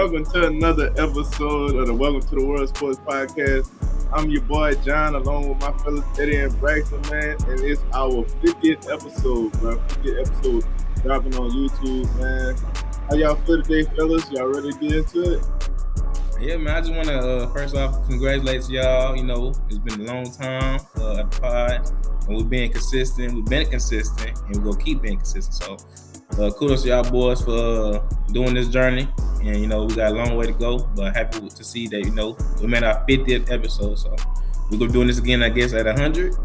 welcome to another episode of the Welcome to the World Sports Podcast. I'm your boy John, along with my fellas Eddie and Braxton, man, and it's our 50th episode, bro. 50th episode dropping on YouTube, man. How y'all feel today, fellas? Y'all ready to get into it? Yeah, man, I just want to first off congratulate y'all. You know, it's been a long time at the pod, and we've been consistent. We've been consistent, and we're gonna keep being consistent. So, kudos to y'all boys for doing this journey. And you know, we got a long way to go, but happy to see that we made our 50th episode. So we're gonna be doing this again, I guess, at 100.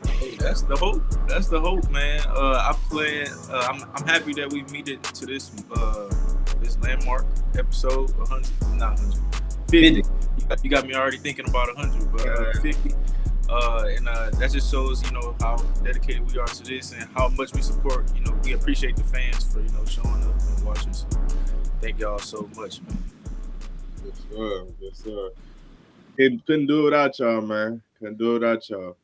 Hey, that's the hope. That's the hope, man. I'm happy that we made it to this landmark episode 100, not 100, 50. You got me already thinking about 100, but 50. And that just shows, how dedicated we are to this and how much we support. We appreciate the fans for, showing up and watching. So thank y'all so much, man. Yes, sir. Yes, sir. Couldn't do it without y'all, man. Couldn't do it without y'all.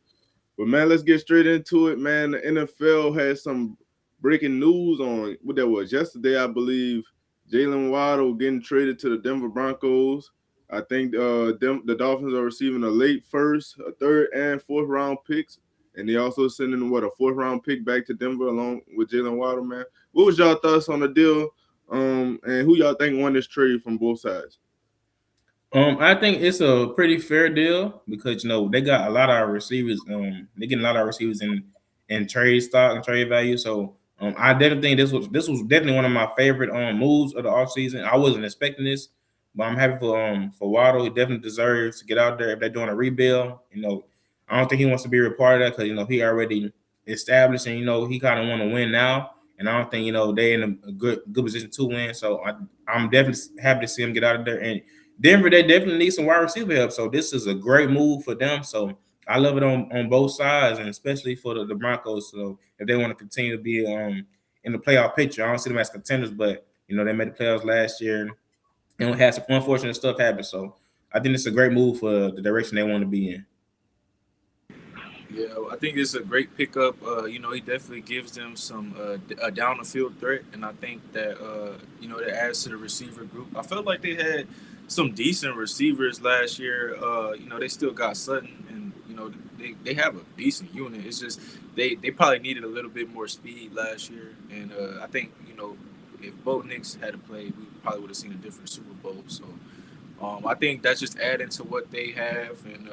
But, man, let's get straight into it, man. The NFL had some breaking news on what that was yesterday, I believe. Jaylen Waddle getting traded to the Denver Broncos. I think the Dolphins are receiving a late first, a third, and fourth round picks. And they also sending, a fourth round pick back to Denver along with Jaylen Waddle, man. What was y'all thoughts on the deal? And who y'all think won this trade from both sides? I think it's a pretty fair deal because they got a lot of our receivers. They getting a lot of our receivers in trade stock and trade value. So I definitely think this was definitely one of my favorite moves of the offseason. I wasn't expecting this, but I'm happy for Waddle. He definitely deserves to get out there if they're doing a rebuild. I don't think he wants to be a part of that because he already established and he kind of want to win now. And I don't think they're in a good position to win. So I'm definitely happy to see him get out of there. And Denver, they definitely need some wide receiver help. So this is a great move for them. So I love it on both sides, and especially for the Broncos. So if they want to continue to be in the playoff picture, I don't see them as contenders, but they made the playoffs last year and had some unfortunate stuff happen. So I think it's a great move for the direction they want to be in. Yeah, I think it's a great pickup. He definitely gives them some a down the field threat, and I think that that adds to the receiver group. I felt like they had some decent receivers last year. They still got Sutton, and they have a decent unit. It's just they probably needed a little bit more speed last year, and I think if Bo Nix had to play, we probably would have seen a different Super Bowl. So I think that's just adding to what they have, and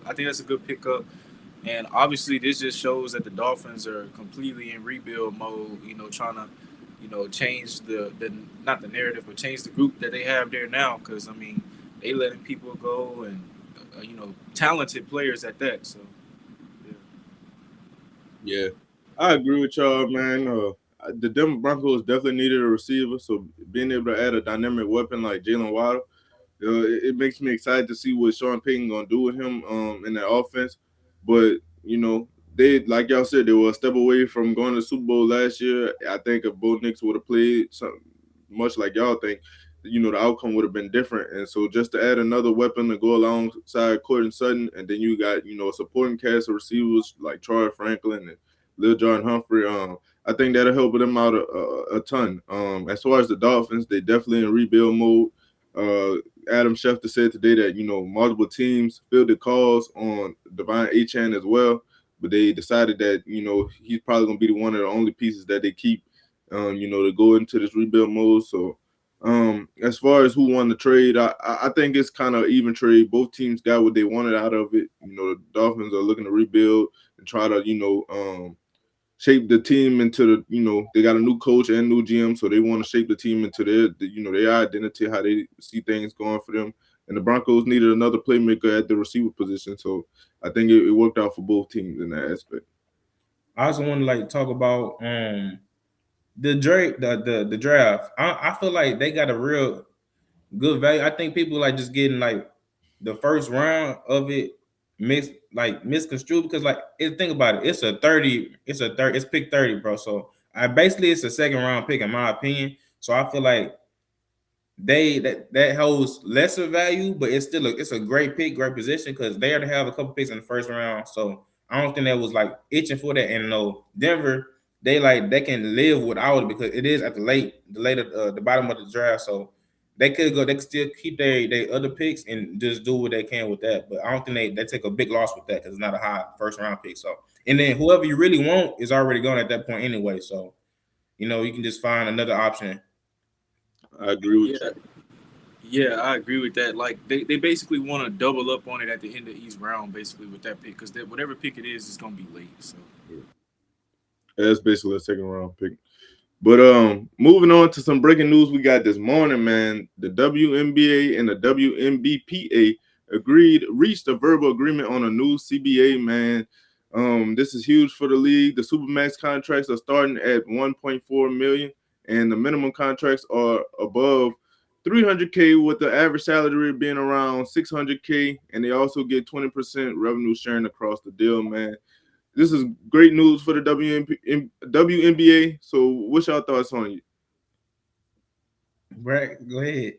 I think that's a good pickup. And obviously, this just shows that the Dolphins are completely in rebuild mode. Trying to change the not the narrative, but change the group that they have there now. Because they letting people go and talented players at that. So yeah, I agree with y'all, man. The Denver Broncos definitely needed a receiver, so being able to add a dynamic weapon like Jaylen Waddle, it makes me excited to see what Sean Payton gonna do with him in that offense. But they, like y'all said, they were a step away from going to the Super Bowl last year. I think if Bo Nix would have played something much like y'all think, the outcome would have been different. And so just to add another weapon to go alongside Courtland Sutton, and then you got a supporting cast of receivers like Troy Franklin and Lil John Humphrey. I think that'll help them out a ton. As far as the Dolphins, they definitely in rebuild mode. Adam Schefter said today that multiple teams fielded calls on Devon Achane as well, but they decided that he's probably going to be one of the only pieces that they keep, to go into this rebuild mode. So as far as who won the trade, I think it's kind of even trade. Both teams got what they wanted out of it. The Dolphins are looking to rebuild and try to shape the team into the, they got a new coach and new GM, so they want to shape the team into their identity, how they see things going for them. And the Broncos needed another playmaker at the receiver position, so I think it worked out for both teams in that aspect. I also want to talk about the draft. I feel like they got a real good value. I think people just getting the first round of it misconstrued because think about it. It's pick 30, bro. So basically it's a second round pick in my opinion. So I feel like that holds lesser value, but it's still it's a great pick, great position because they already have a couple picks in the first round. So I don't think that was itching for that. And Denver, they can live without it because it is at the bottom of the draft. So they could still keep their other picks and just do what they can with that. But I don't think they take a big loss with that because it's not a high first round pick. So and then whoever you really want is already gone at that point anyway. So you can just find another option. I agree with Yeah, yeah, I agree with that. Like they basically want to double up on it at the end of each round, basically with that pick, because whatever pick it is gonna be late. So you. That's basically a second round pick. But moving on to some breaking news we got this morning, man. The WNBA and the WNBPA reached a verbal agreement on a new CBA, man. This is huge for the league. The supermax contracts are starting at 1.4 million, and the minimum contracts are above 300K, with the average salary being around 600K, and they also get 20% revenue sharing across the deal, man. This is great news for the WNBA. So, what's your thoughts on it? Right, go ahead.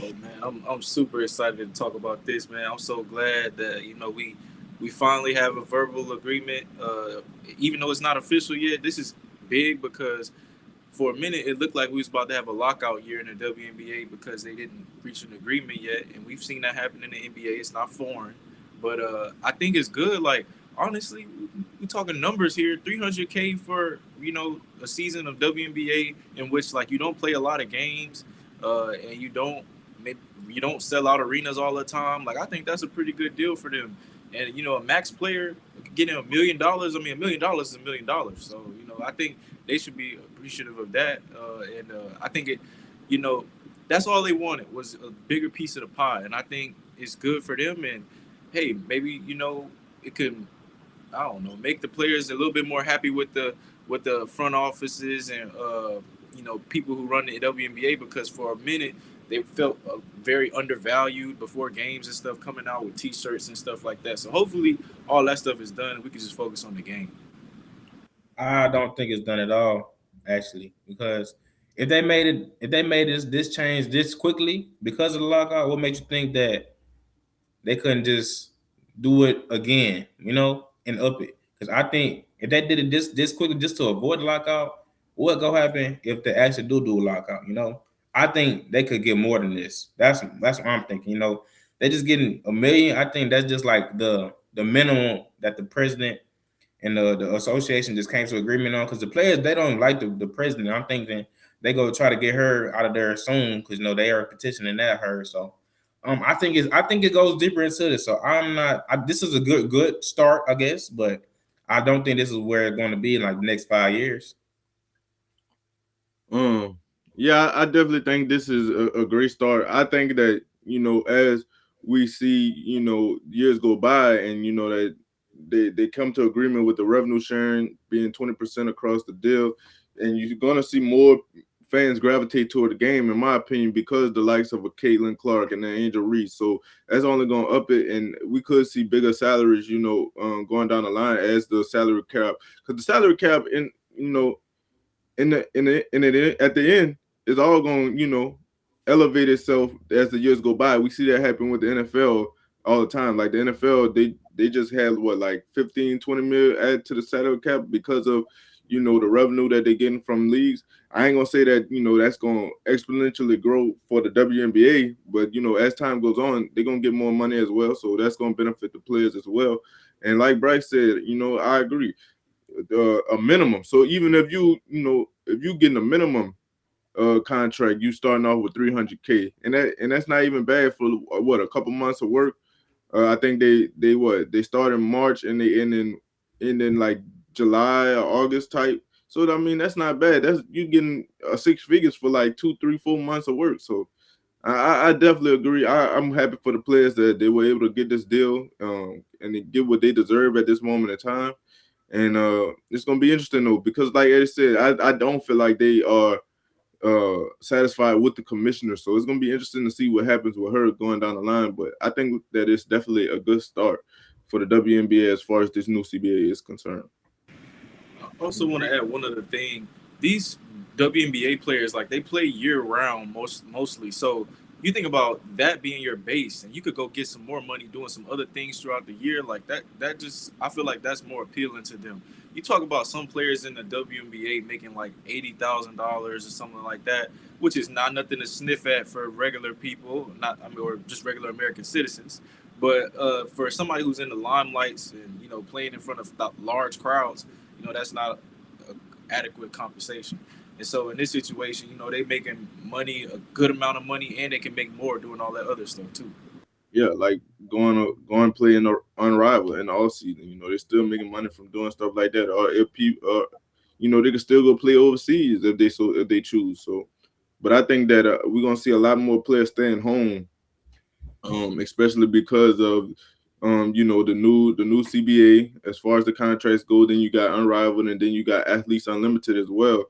oh man, I'm super excited to talk about this, man. I'm so glad that we finally have a verbal agreement. Even though it's not official yet, this is big because for a minute it looked like we was about to have a lockout year in the WNBA because they didn't reach an agreement yet, and we've seen that happen in the NBA. It's not foreign, but I think it's good. Like honestly, we talking numbers here: 300K for a season of WNBA in which like you don't play a lot of games, and you don't sell out arenas all the time. Like I think that's a pretty good deal for them. And a max player getting $1 million. I mean, $1 million is $1 million. So I think they should be appreciative of that. And I think you know, that's all they wanted was a bigger piece of the pie. And I think it's good for them. And hey, maybe it could, I don't know, make the players a little bit more happy with the front offices and people who run the WNBA, because for a minute they felt very undervalued before games and stuff coming out with T-shirts and stuff like that. So hopefully all that stuff is done and we can just focus on the game. I don't think it's done at all, actually, because if they made this change this quickly because of the lockout, what makes you think that they couldn't just do it again, and up it? Because I think if they did it this quickly just to avoid the lockout, what go happen if they actually do a lockout? I think they could get more than this. That's what I'm thinking. They just getting a million. I think that's just like the minimum that the president and the association just came to agreement on, because the players, they don't like the president. I'm thinking they go try to get her out of there soon because they are petitioning that her. So I think it goes deeper into this. So I'm not. This is a good start, I guess, but I don't think this is where it's going to be in like the next 5 years. Um, yeah, I definitely think this is a great start. I think that as we see, years go by, and that they come to agreement with the revenue sharing being 20% across the deal, and you're gonna see more fans gravitate toward the game, in my opinion, because the likes of a Caitlin Clark and an Angel Reese. So that's only gonna up it, and we could see bigger salaries, going down the line as the salary cap, because the salary cap at the end, it's all going to elevate itself as the years go by. We see that happen with the NFL all the time. Like the NFL, they just had what, like 15, 20 mil added to the salary cap because of the revenue that they're getting from leagues. I ain't gonna say that that's gonna exponentially grow for the WNBA, but as time goes on, they're gonna get more money as well, so that's gonna benefit the players as well. And like Bryce said, I agree, a minimum. So even if if you getting a minimum contract, you starting off with 300K, and that's not even bad for what, a couple months of work. I think they start in March and they end in like July or August type. So I mean that's not bad. That's you getting six figures for like 2, 3, 4 months of work. So I definitely agree. I'm happy for the players that they were able to get this deal, and they get what they deserve at this moment in time. And it's gonna be interesting though, because like Eddie said, I don't feel like they are satisfied with the commissioner. So it's gonna be interesting to see what happens with her going down the line. But I think that it's definitely a good start for the WNBA as far as this new CBA is concerned. I also want to add one other thing. These WNBA players, like they play year round mostly. So you think about that being your base, and you could go get some more money doing some other things throughout the year like that. That just I feel like that's more appealing to them. You talk about some players in the WNBA making like $80,000 or something like that, which is not nothing to sniff at for regular people, not I mean, or just regular American citizens. But for somebody who's in the limelights and playing in front of large crowds, that's not adequate compensation. And so in this situation, they making money, a good amount of money, and they can make more doing all that other stuff too. Yeah, like going play in the Unrivaled in the off season. They're still making money from doing stuff like that. Or if people, they can still go play overseas if they choose. So, but I think that we're gonna see a lot more players staying home, especially because of the new CBA as far as the contracts go. Then you got Unrivaled, and then you got Athletes Unlimited as well.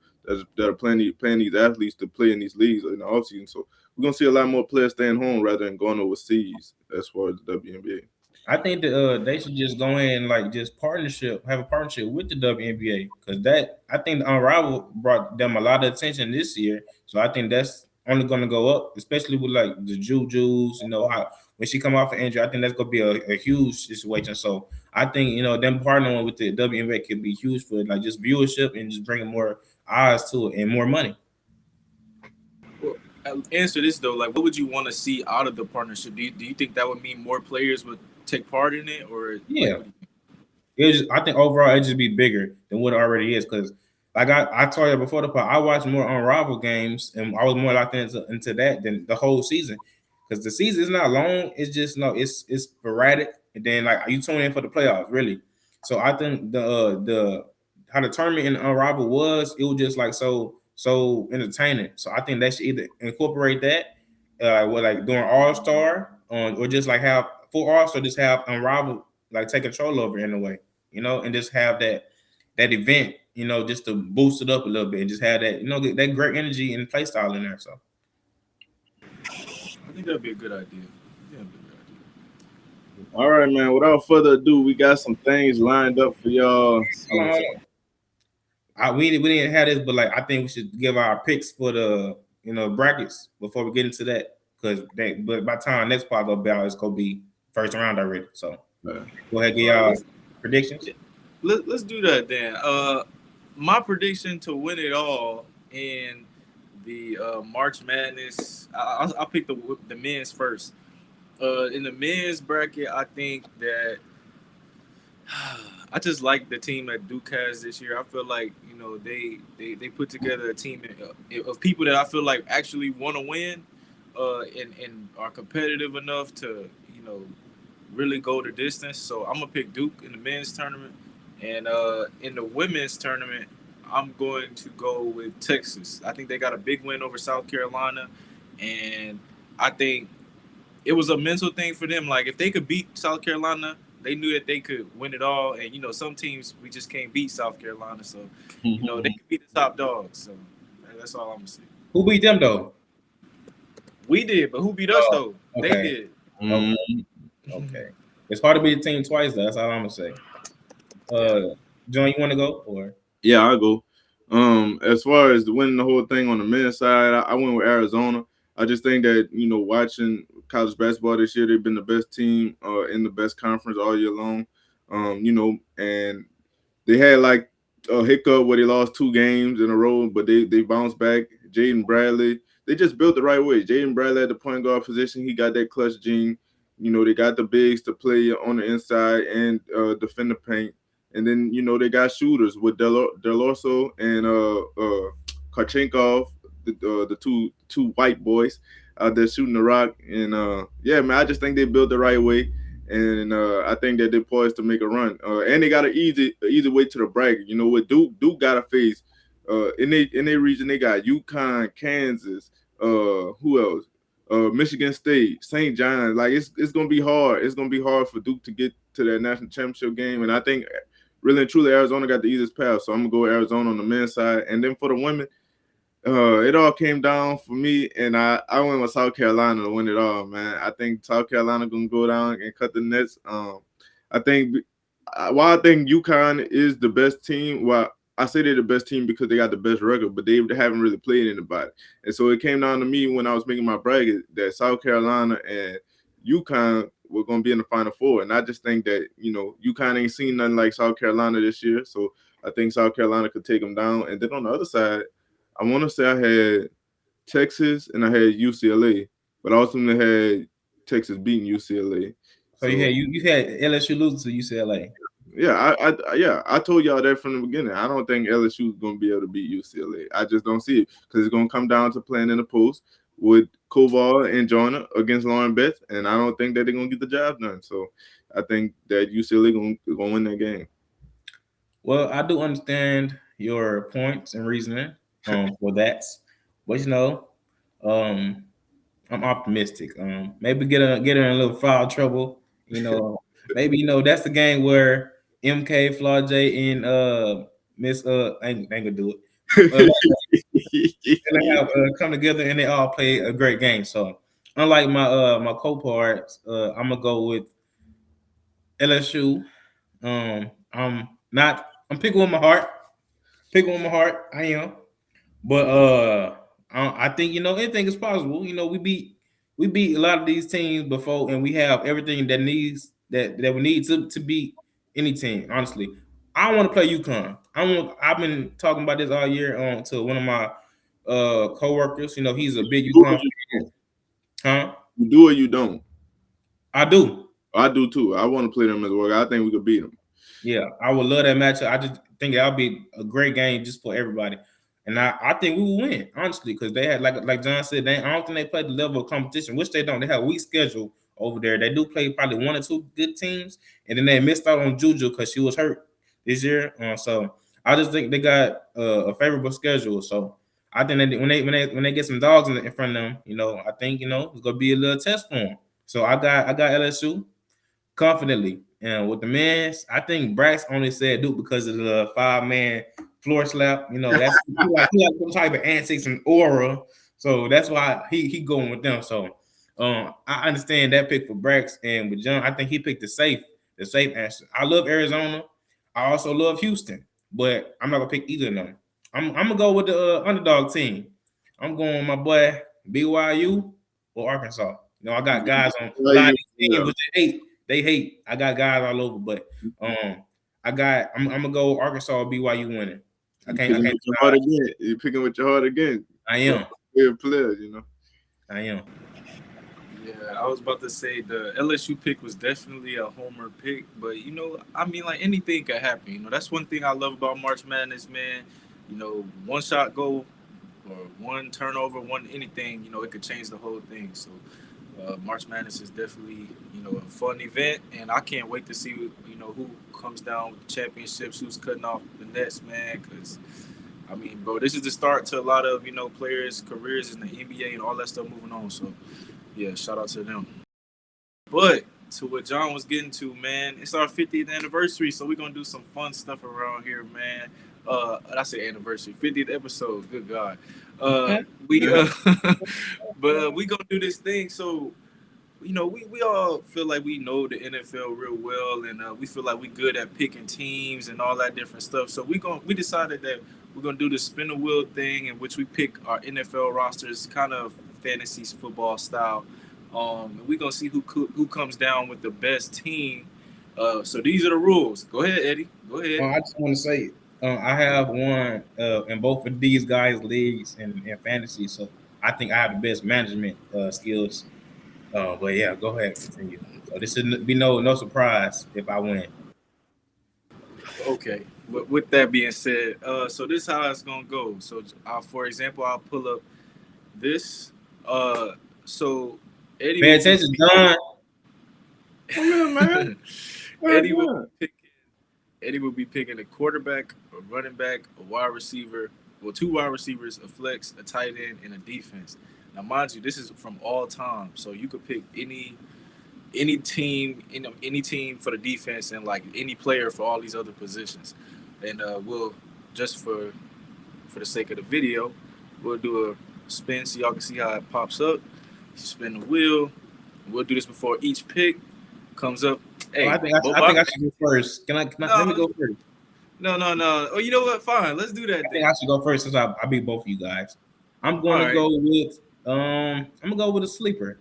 That are playing these athletes to play in these leagues in the offseason. So we're gonna see a lot more players staying home rather than going overseas as far as the WNBA. I think that they should just go in and like just have a partnership with the WNBA because that I think the Unrivaled brought them a lot of attention this year. So I think that's only going to go up, especially with like the Juju's. How when she come off an injury, I think that's going to be a huge situation. So I think them partnering with the WNBA could be huge for like just viewership and just bringing more eyes to it and more money. Well, answer this though, like, what would you want to see out of the partnership? Do you think that would mean more players would take part in it, or like, Yeah. what do you think? I think overall it just be bigger than what it already is because, like I told you before the part, I watched more Unrivaled games and I was more locked into that than the whole season because the season is not long. It's just no, it's sporadic, and then like you tune in for the playoffs really. So I think the how the tournament in Unrivaled it was just like so entertaining. So I think they should either incorporate that, with like doing All Star, or just like have for All Star, just have Unrivaled like take control over it in a way, and just have that event, just to boost it up a little bit and just have that, get that great energy and play style in there. So I think that'd be a good idea. Yeah, that'd be a good idea. All right, man. Without further ado, we got some things lined up for y'all. hold on, hold on. We didn't have this, but like I think we should give our picks for the brackets before we get into that because but by the time next part go out, it's gonna be first round already. So go ahead, get All right, y'all predictions. let's do that then. My prediction to win it all in the March Madness. I'll pick the men's first. In the men's bracket, I think that I just like the team that Duke has this year. I feel like they put together a team of people that I feel like actually want to win, and are competitive enough to really go the distance. So I'm gonna pick Duke in the men's tournament, and in the women's tournament, I'm going to go with Texas. I think they got a big win over South Carolina, and I think it was a mental thing for them. Like if they could beat South Carolina, they knew that they could win it all. And some teams we just can't beat South Carolina, so they could beat the top dogs. So that's all I'm gonna say. Who beat them though? We did, but who beat us though? Okay. They did. Okay. It's hard to beat a team twice though. That's all I'm gonna say. John, you want to go or? Yeah, I'll go. As far as winning the whole thing on the men's side, I went with Arizona. I just think that watching college basketball this year, they've been the best team in the best conference all year long. And they had like a hiccup where they lost 2 games in a row, but they bounced back. Jaden Bradley, they just built the right way. Jaden Bradley at the point guard position, he got that clutch gene. They got the bigs to play on the inside and defend the paint. And then they got shooters with Delorso and Karchenkov, the two white boys out there shooting the rock. And yeah, man, I just think they built the right way, and I think that they're poised to make a run. And they got an easy way to the bracket. With Duke got a face. In their region, they got UConn, Kansas. Who else? Michigan State, St. John's. Like it's gonna be hard. It's gonna be hard for Duke to get to that national championship game, and I think really and truly Arizona got the easiest path. So I'm gonna go with Arizona on the men's side, and then for the women, it all came down for me, and I went with South Carolina to win it all, man. I think South Carolina gonna go down and cut the nets. I think while I think UConn is the best team, well, I say they're the best team because they got the best record, but they haven't really played anybody. And so it came down to me when I was making my bracket that South Carolina and UConn were going to be in the Final Four. And I just think that, UConn ain't seen nothing like South Carolina this year. So I think South Carolina could take them down. And then on the other side, I want to say I had Texas and I had UCLA, but I also had Texas beating UCLA. So you had LSU losing to UCLA. Yeah, I told y'all that from the beginning. I don't think LSU is going to be able to beat UCLA. I just don't see it because it's going to come down to playing in the post with Koval and Joyner against Lauren Beth, and I don't think that they're going to get the job done. So I think that UCLA going to win that game. Well, I do understand your points and reasoning for that, but I'm optimistic. Maybe get her in a little foul trouble. Maybe that's the game where MK, Flaw J, and Miss ain't gonna do it. They have come together and they all play a great game. So unlike my co-parts, I'm gonna go with LSU. I'm picking with my heart. I am. But I think anything is possible. We beat a lot of these teams before, and we have everything that we need to beat any team. Honestly, I want to play UConn. I've been talking about this all year to one of my coworkers. He's a big UConn fan. Huh? You do or you don't? I do. I do too. I want to play them as well. I think we could beat them. Yeah, I would love that matchup. I just think that'll be a great game just for everybody. And I think we will win, honestly, because they had, like John said, I don't think they play the level of competition, which they don't. They have a weak schedule over there. They do play probably one or two good teams, and then they missed out on Juju because she was hurt this year. So I just think they got a favorable schedule. So I think that when they get some dogs in front of them, I think it's gonna be a little test for them. So I got LSU confidently. And with the men's, I think Brax only said Duke because of the 5-man floor slap. That's he like some type of antics and aura. So that's why he going with them. So I understand that pick for Brax. And with John, I think he picked the safe answer. I love Arizona. I also love Houston, but I'm not gonna pick either of them. I'm gonna go with the underdog team. I'm going with my boy BYU or Arkansas. I got guys on a lot of these teams, which they hate. I got guys all over, but I'm gonna go Arkansas or BYU winning. You're picking with your heart again. I am. You're a player, I am. Yeah, I was about to say the LSU pick was definitely a homer pick, but like anything could happen. That's one thing I love about March Madness, man. One shot goal or one turnover, one anything, it could change the whole thing. So March Madness is definitely, a fun event, and I can't wait to see, who comes down with the championships, who's cutting off the nets, man, because, bro, this is the start to a lot of, players' careers in the NBA and all that stuff moving on. So, yeah, shout out to them. But to what John was getting to, man, it's our 50th anniversary, so we're going to do some fun stuff around here, man. I say anniversary, 50th episode, good God. But we gonna do this thing. So, we all feel like we know the NFL real well, and we feel like we good at picking teams and all that different stuff. So we decided that we're gonna do the spin the wheel thing, in which we pick our NFL rosters, kind of fantasy football style. And we're gonna see who comes down with the best team. So these are the rules. Go ahead, Eddie. Go ahead. I just want to say. I have won in both of these guys' leagues in fantasy, so I think I have the best management skills. But yeah, go ahead, continue. So this should be no surprise if I win. Okay. With that being said, so this is how it's gonna go. So, for example, I'll pull up this. So Eddie. Pay attention, Don. Come on, man. Eddie will be picking a quarterback, a running back, a wide receiver, two wide receivers, a flex, a tight end, and a defense. Now, mind you, this is from all time, so you could pick any team, any team for the defense, and like any player for all these other positions. And we'll just for the sake of the video, we'll do a spin so y'all can see how it pops up. Spin the wheel. We'll do this before each pick comes up. Hey, I think I should go first. Can I let me go first? No. Oh, you know what? Fine. Let's do that I think then. I should go first since I beat both of you guys. I'm All going to right. go with I'm gonna go with a sleeper.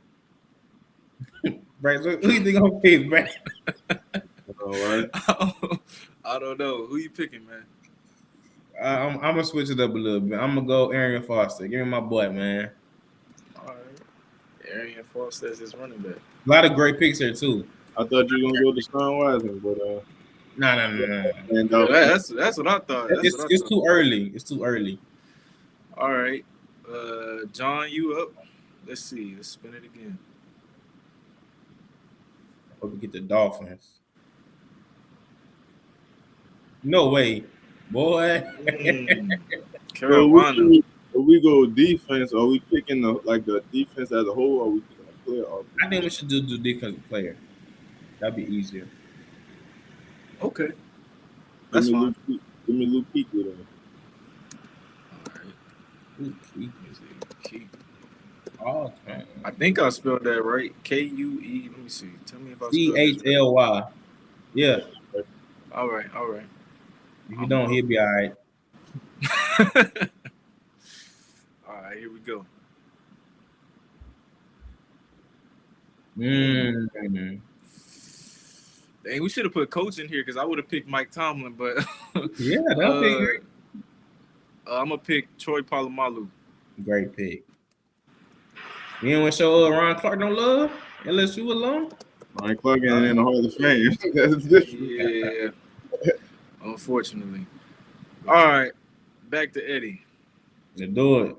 Right? Who you think I'm gonna pick, Brad? All right. I don't know. Who you picking, man? I'm gonna switch it up a little bit. I'm gonna go Arian Foster. Give me my boy, man. All right. Arian Foster as his running back. A lot of great picks here too. I thought you were gonna go to Sean Wiseman, but No. and Yeah, that's what I thought. That's what I It's thought. too early. It's too early. All right. John, you up? Let's see. Let's spin it again. Hope we get the Dolphins. No way, boy. so Carolina. we go defense. Are we picking the defense as a whole, or are we picking a player? I think we should do defensive player. That'd be easier. Okay. That's Give me fine. Give me Luke Kuechly then. All right. Ooh, Keith. Let's see. Keep. Oh, man. I think I spelled that right. Kue. Let me see. Tell me if I spelled this right. CHLY. Yeah. All right. If you don't, he'll be all right. All right, here we go. Mm. Dang, we should have put coach in here because I would have picked Mike Tomlin, but Yeah, that'll be great. I'm gonna pick Troy Polamalu. Great pick. You didn't want to show Ron Clark no love? LSU alone? Ryan Clark ain't in the Hall of Fame. That's different. Yeah, unfortunately. All right, back to Eddie. Let's do it.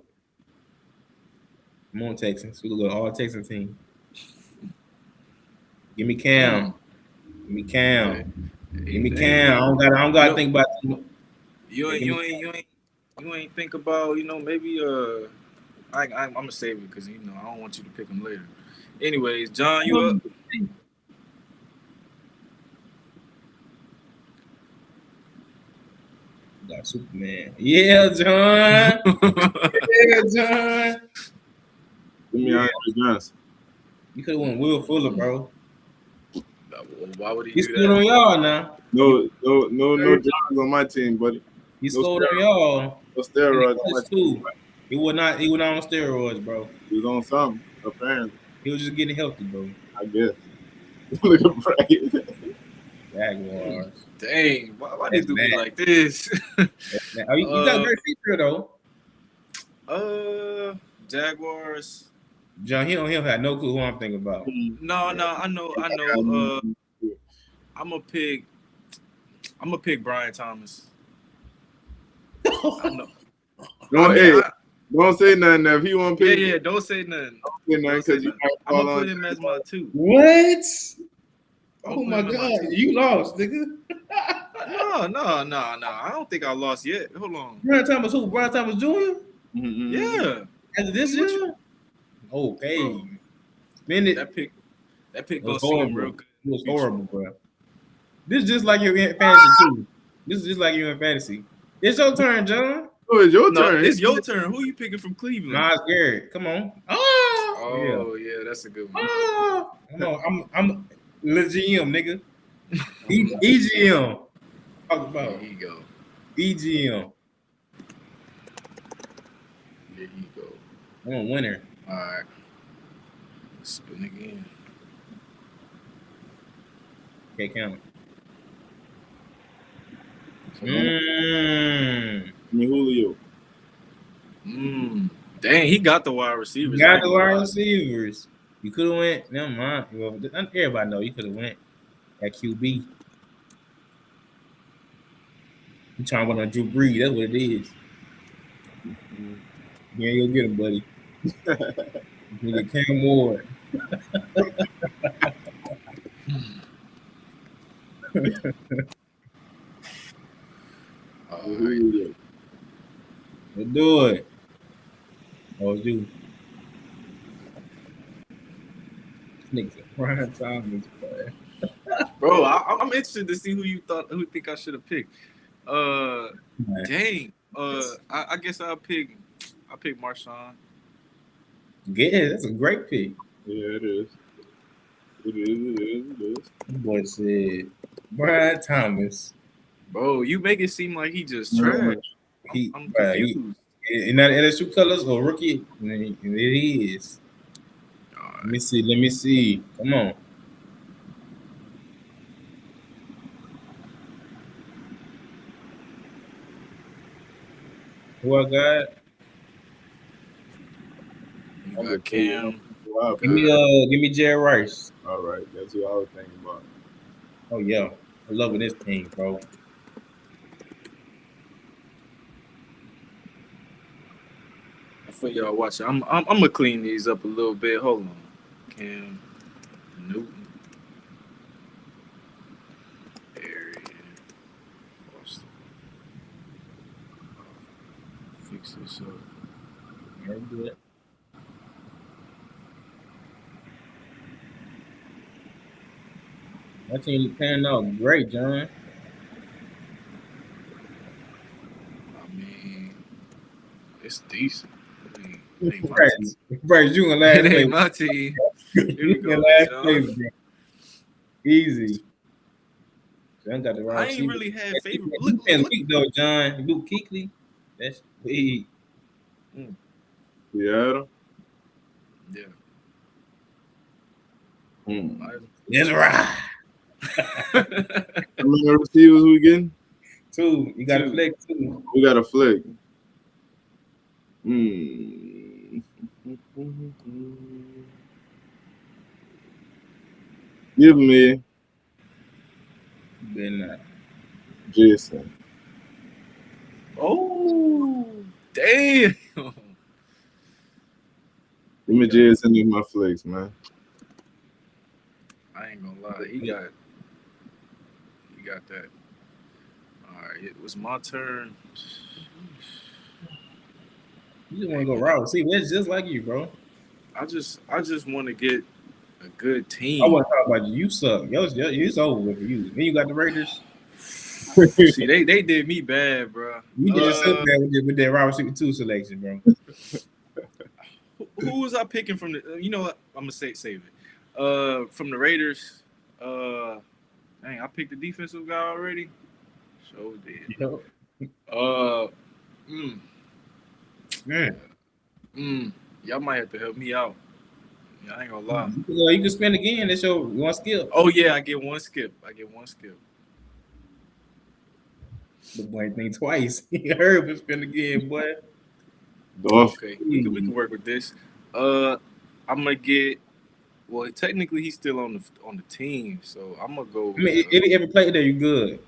Come on, Texans. We go all Texans team. Give me Cam. Give me Cam. Give me Cam. I don't gotta think about it. You ain't think about maybe I'm gonna save it because I don't want you to pick him later. Anyways, John, you up? Got Superman. Yeah, John. Yeah, John. Give me Andre Johnson. You could have went Will Fuller, bro. Why would he He's do still on that? y'all now. No Johns on my team, buddy. He scored on y'all. No steroids on my team. He was not on steroids, bro. He was on something, apparently. He was just getting healthy, bro. I guess. Look at Brad. Jaguars. Dang, why they do me like this? You got a great feature though. Jaguars. John, he don't have no clue who I'm thinking about. No, I know. I'm gonna pick Brian Thomas. I know. Don't say nothing now. If he want to pick, Yeah, don't say nothing. I'm gonna put him as my 2. What? Oh my God, you lost, nigga. No. I don't think I lost yet. Hold on. Brian Thomas who? Brian Thomas Jr.? Mm-hmm. Yeah. After this year? Okay. Spin it. That pick was goes seem real good. It was horrible, bro. This is just like you're in fantasy too. This is just like you're in fantasy. It's your turn, John. Oh, it's your turn. It's your turn. Who you picking from Cleveland? Nas Garrett. Come on. Oh, yeah, that's a good one. Come on. I'm the GM, nigga. EGM. Talk about. There you go. EGM. There you go. I'm a winner. All right. Spin again. Okay, count. Give me Julio. Dang, he got the wide receivers. Got the wide receivers. You could have went. Never mind. Well, everybody know you could have went at QB. You trying to win on Drew Brees? That's what it is. You ain't gonna get him, buddy. You get Cam Ward. Julio. Let's do it. Oh, it's you. Niggas, Brian Thomas, bro. I'm interested to see who think I should have picked. Dang. I guess I'll pick Marshawn. Yeah, that's a great pick. Yeah, it is. It is. The boy said Brian Thomas. Bro, you make it seem like he just No. trash. He, I'm bruh, confused. in that LSU colors or rookie, it is. All Let right. me see. Let me see. Come on. Who I got? You I'm got just thinking. Cam. You Wow. got Give me Jerry Rice. All right, that's who I was thinking about. Oh yeah, I'm loving this team, bro. for y'all watching. I'm gonna clean these up a little bit. Hold on. Cam Newton. Arian. Boston. Fix this up. Very good. That team panning out great, John. I mean, it's decent. It ain't my team. Bryce, Bryce, you in It last ain't place. my team. Here we You in go, last John. place, bro. Easy. John got the I right ain't receiver. really had That favorite. defense Look. weak though, John. Luke Kuechly. That's weak. Seattle. Yeah. Hmm. That's right. How many receivers we getting? Two. You got to Two. flex two. We got a flick. Hmm. Give me Then Jason. Oh, damn. Give me Jason in my flicks, man. I ain't gonna lie. He got that. All right, it was my turn. you just want to go raw. See, that's just like you, bro. I just want to get a good I team. want to talk about you. You suck. It's over with for you. Then you got the Raiders. See, they did me bad, bro. You did so bad with that Robert Super 2 selection, bro. Who was I picking from the? You know what? I'm gonna save it. From the Raiders. Dang, I picked the defensive guy already. So did. Yep. Uh, mm, Man. y'all might have to help me out. Yeah, I ain't gonna lie. You can spin again. That's your one skill. Oh yeah, I get one skip. The boy ain't think twice. He heard him spin again, boy. Dolphins. Okay, we can work with this. I'm gonna get. Well, technically, he's still on the team, so I'm gonna go. I mean, if every play there, you good.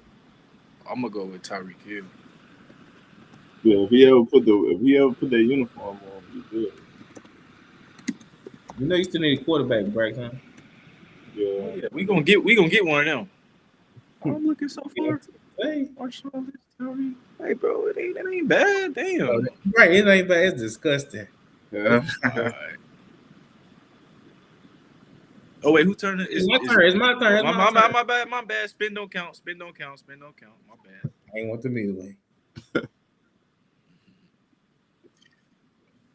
I'm gonna go with Tyreek Hill. Yeah, if he ever put that uniform on, you good. You know you still need a quarterback, Bryce, huh? Yeah. Oh, yeah, we gonna get one of them. I'm looking so far. Hey, Marshall, Tyreek. Hey, bro, it ain't bad. Damn. right, it ain't bad. It's disgusting. Yeah. All right. Oh wait, who turned it? It's my turn. It's my turn. My bad. Spin don't count. My bad. I ain't want them either way.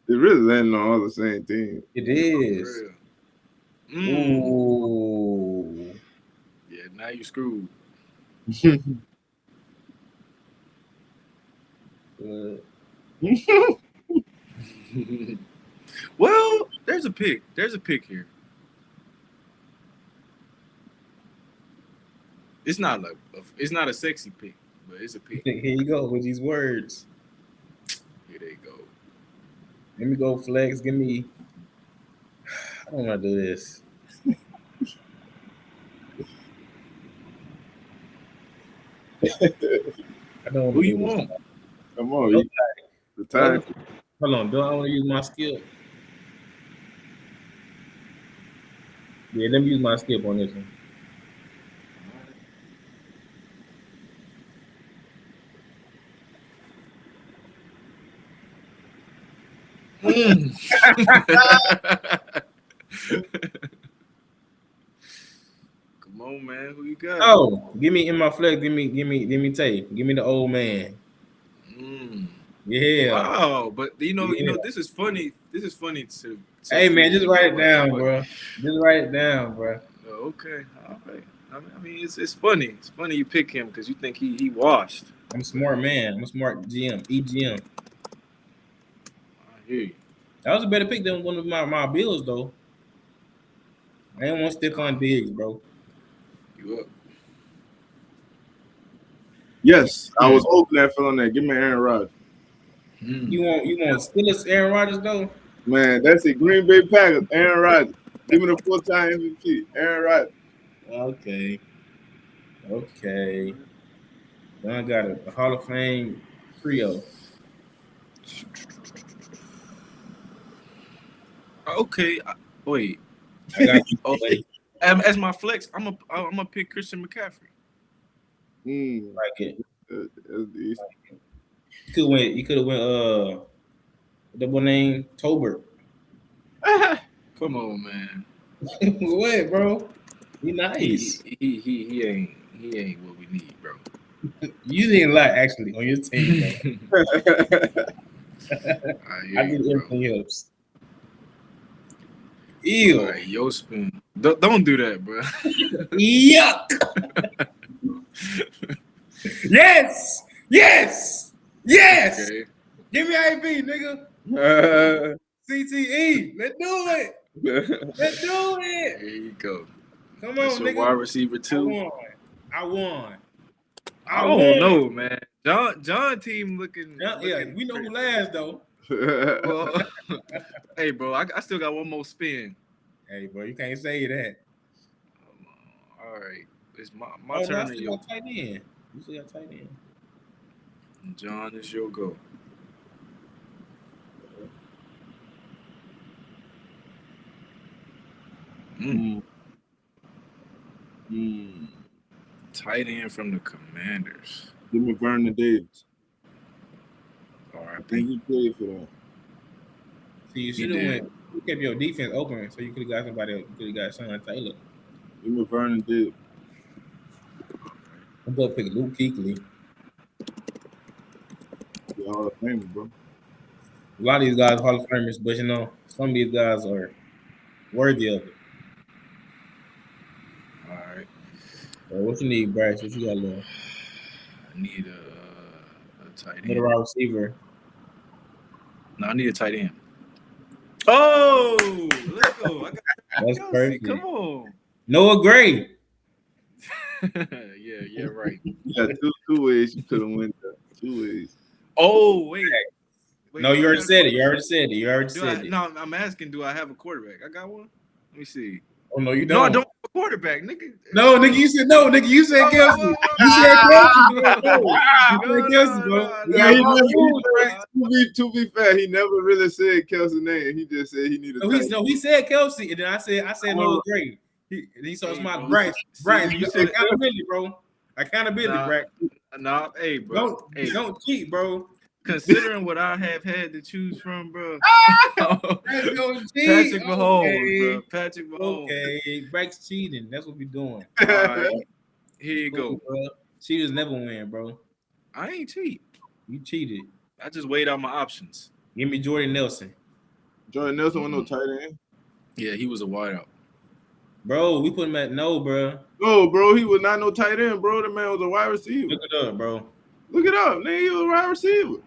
They really landing on all the same team. It is. Ooh. Yeah, now you screwed. Well, there's a pick. Here. It's not a sexy pick, but it's a pick. Here you go with these words. Here they go. Let me go flex. Give me. I don't want to do this. I don't want Who to you do this. want? Come on, Nobody. the time. Hold on. Do I want to use my skill? Yeah, let me use my skip on this one. Come on, man. Who you got? Oh, give me in my flex. Give me tape. Give me the old man. Yeah. Wow, but Yeah. this is funny. Hey man, just write it down, bro. Just write it down, bro. Okay. All I mean, it's funny. It's funny you pick him because you think he washed. I'm a smart man. I'm a smart GM. EGM. I hear you. That was a better pick than one of my Bills though. I didn't want Stephon Diggs, bro. You up? Yes, I was hoping that fell on that. Give me Aaron Rodgers. You want Steelers Aaron Rodgers though? Man, that's it. Green Bay Packers. Aaron Rodgers. Give me the 4-time MVP. Aaron Rodgers. Okay. Then I got a Hall of Fame trio. Okay. Wait. I got you. Okay. As my flex, I'm gonna pick Christian McCaffrey. Like it. It's- You could have went the one named Tolbert. Come on, man. What, bro? He nice. He ain't what we need, bro. You didn't lie actually on your team, bro. I did everything else. Ew. All right, yo spin. Don't do that, bro. Yuck. Yes. Okay. Give me AB, nigga. CTE. Let's do it. There you go. Come on, That's your nigga. wide receiver too. I won. I don't know, man. John team looking. Yeah, we know who last though. Well, hey, bro, I still got one more spin. Hey, bro, you can't say that. All right, it's my turn. You got tight end. You still got tight end. John, it's your go. Tight end from the Commanders. Give me Vernon Davis. All right, I think he played for that. See, you should have went. You kept your defense open, so you could have got somebody. You could have got Sean Taylor. Give me Vernon Davis. I'm going to pick Luke Kuechly. The Hall of Famer, bro. A lot of these guys are Hall of Famers, but you know, some of these guys are worthy of it. All right. What you need, Bryce? What you got left? I need a tight end. Need a wide receiver. No, I need a tight end. Oh, let's go. That's Kelsey, perfect. come on. Noah Gray. yeah, right. You got two ways you could have went there. 2 ways. Oh, wait. No, you already said it. You already said it. No, I'm asking, do I have a quarterback? I got one? Let me see. Oh, no, you don't. No, I don't have a quarterback, nigga. No, nigga, you said no, nigga. You said Kelsey. You said Kelsey, bro. To be fair, he never really said Kelsey's name. He just said he needed. No, he said Kelsey, and then I said Noah Gray. He saw my Bryce. You said accountability, bro. Accountability, Bryce. Nah, hey, bro. Don't cheat, bro. Considering what I have had to choose from, bro. Patrick Mahomes, bro. Patrick Mahomes. Okay, Bryce cheating. That's what we doing. All right. Here you go. Cheaters never win, bro. I ain't cheat. You cheated. I just weighed out my options. Give me Jordan Nelson. Jordan Nelson was no tight end. Yeah, he was a wideout. Bro, we put him at no, bro. No, bro, he was not no tight end, bro. The man was a wide receiver. Look it up, bro. Look it up, nigga. He was a wide receiver.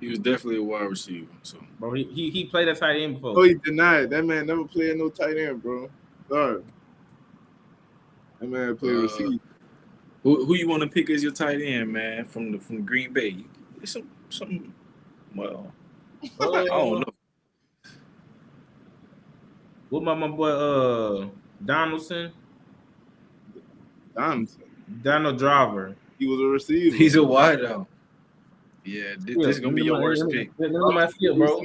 He was definitely a wide receiver. So, bro, he played a tight end before. Oh, he denied. That man never played no tight end, bro. Sorry. That man played receiver. Who you want to pick as your tight end, man? From Green Bay? It's something. Well, I don't know. What about my boy Donaldson? Donald Driver. He was a receiver. He's a wideout. Yeah, this is gonna be your worst pick. My skill, bro.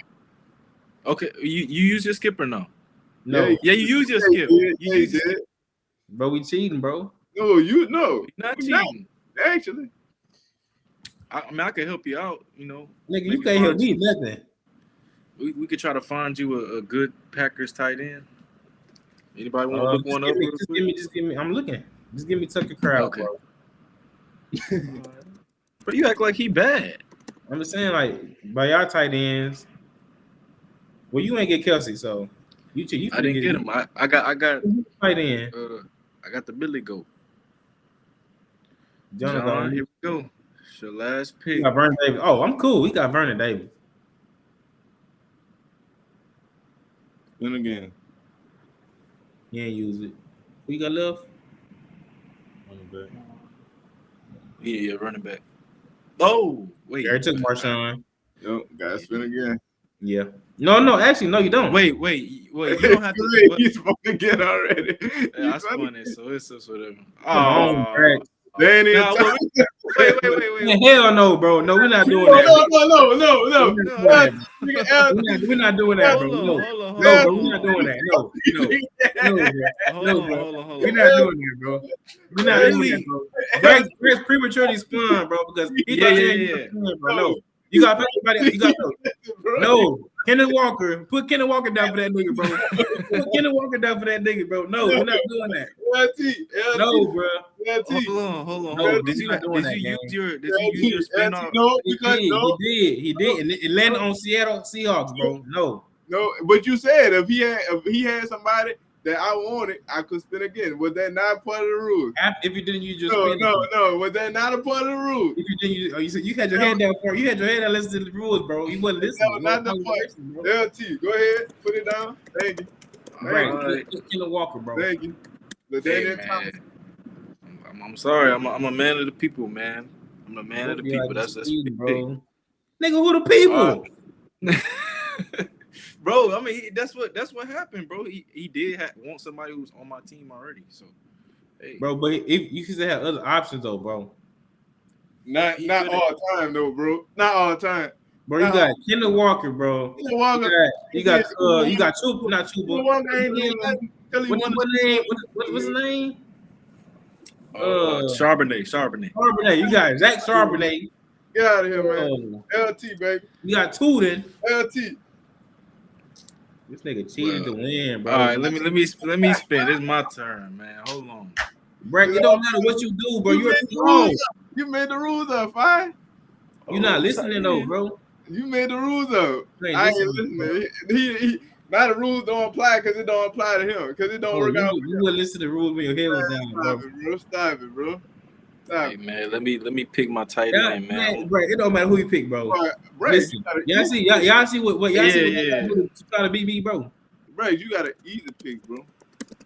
Okay, you use your skip or no? No. Yeah, you use your skip. You use it. Bro, we cheating, bro. No, You're not cheating. Actually. I mean, I could help you out, you know. Nigga, you can't help me nothing. We could try to find you a good Packers tight end. Anybody want to look one up? Just give me. I'm looking. Just give me Tucker Crowd, okay. Bro. But you act like he bad. I'm just saying, like, by y'all tight ends. Well, you ain't get Kelsey, so you I didn't get him. I got tight end. I got the Billy Goat. John, here we go. It's your last We pick. got Vernon Davis. Oh, I'm cool. We got Vernon Davis. Then again. He ain't use it. Who you got left? Yeah, running back. Oh, wait. Gary took Marshawn. Yep, gotta spin again. Yeah. No, actually, no, you don't. Wait. You don't have to. He's spun again already. Yeah, I spun it, so it's just whatever. Come on, Greg. They ain't even Nah, time. wait. Man, hell no, bro. No, we're not doing No. that. We're not doing that, bro. Hold No, on. bro, we're not doing that. No, bro. Hold on. We're not doing that, bro. We're not doing that, bro. Greg's prematurely spun, bro, because he thought he spun, bro. No. You got somebody. You got no. Kenneth Walker. Put Kenneth Walker down for that nigga, bro. Put Kenneth Walker down for that nigga, bro. No, we're not doing that. LT. No, bro. LT. Hold on. No, Did you use your spin off? No, He because did, and it landed on Seattle Seahawks, bro. No, but you said if he had somebody that I wanted, I could spin again. Was that not part of the rules? if you didn't use your spin, No. Was that not a part of the rules? If you didn't use, you said you had your hand down for you had your hand down listening to the rules, bro. You wasn't listening. That was not the part. LT, go ahead, put it down. Thank you. Right, Kenneth Walker, bro. Thank you. Hey, I'm sorry. I'm a man of the people, man. I'm a man of the people. That's bro. Nigga, who the people? Bro, I mean that's what happened, bro. He did want somebody who's on my team already. So, hey. Bro, but if you could have other options though, bro. Not all time though, bro. Not all time. Bro, you got Kenneth Walker, bro. Kenneth Walker. You got Chuba, not Chuba. Kenneth Walker ain't even. What's his name? Charbonnet. You got Zach Charbonnet. Get out of here, man. LT, baby. You got Tootin. LT. This nigga cheated to win, bro. All right, let me spin. It's my turn, man. Hold on. Bro, it don't matter what you do, bro. You're wrong. You made the rules up, fine. You're not listening though, bro. You made the rules up. I ain't listening. He now the rules don't apply because it don't apply to him. Because it don't work out. You would listen to the rules when your head was down, bro. Stop it, bro. Hey, man, let me pick my tight end, man. Bro, it don't matter who you pick, bro. Bro, listen, y'all see what y'all see try to beat me, bro. Bro, you got an easy pick, bro.